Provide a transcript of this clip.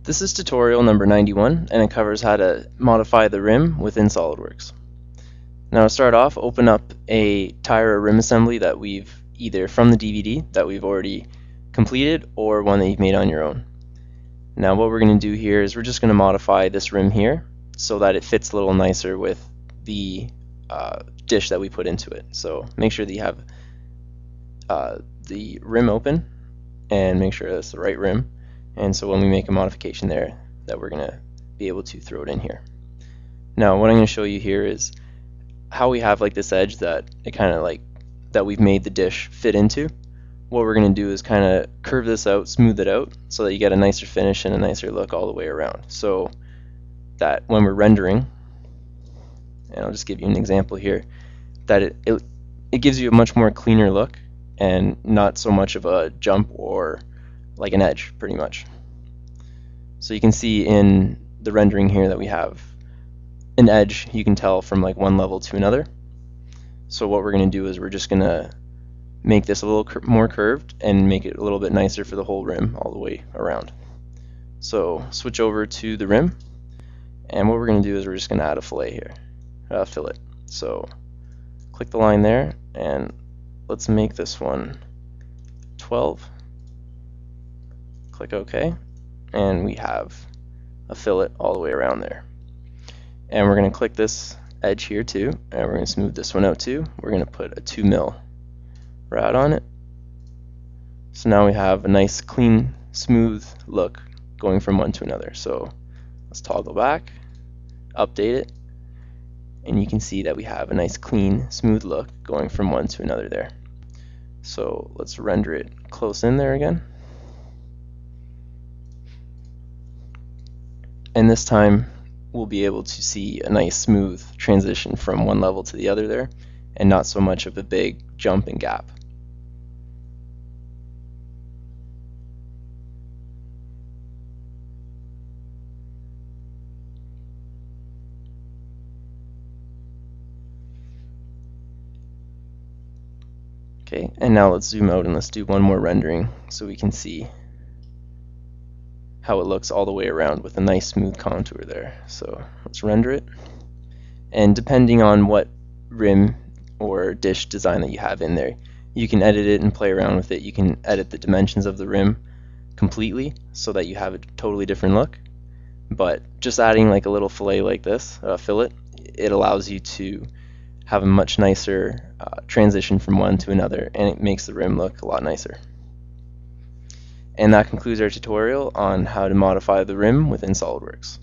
This is tutorial number 91, and it covers how to modify the rim within SOLIDWORKS. Now to start off, open up a tire or rim assembly that we've either from the DVD that we've already completed or one that you've made on your own. Now what we're going to do here is we're just going to modify this rim here so that it fits a little nicer with the dish that we put into it. So make sure that you have the rim open and make sure that's the right rim. And so when we make a modification there, that we're going to be able to throw it in here. Now what I'm going to show you here is how we have like this edge that it kind of like that we've made the dish fit into. What we're going to do is kind of curve this out, smooth it out, so that you get a nicer finish and a nicer look all the way around. So that when we're rendering, and I'll just give you an example here, that it gives you a much more cleaner look and not so much of a jump or like an edge, pretty much. So you can see in the rendering here that we have an edge, you can tell from like one level to another. So what we're going to do is we're just going to make this a little more curved and make it a little bit nicer for the whole rim all the way around. So switch over to the rim, and what we're going to do is we're just going to add a fillet here, fillet. So click the line there, and let's make this one 12. Click OK, and we have a fillet all the way around there. And we're going to click this edge here too, and we're going to smooth this one out too. We're going to put a 2 mil rad on it. So now we have a nice clean smooth look going from one to another. So let's toggle back, update it, and you can see that we have a nice clean smooth look going from one to another there. So let's render it close in there again. And this time we'll be able to see a nice smooth transition from one level to the other there, and not so much of a big jump and gap. Okay, and now let's zoom out and let's do one more rendering so we can see how it looks all the way around with a nice smooth contour there. So let's render it, and depending on what rim or dish design that you have in there, you can edit it and play around with it. You can edit the dimensions of the rim completely so that you have a totally different look, but just adding like a little fillet like this, fillet, it allows you to have a much nicer transition from one to another, and it makes the rim look a lot nicer. And that concludes our tutorial on how to modify the rim within SOLIDWORKS.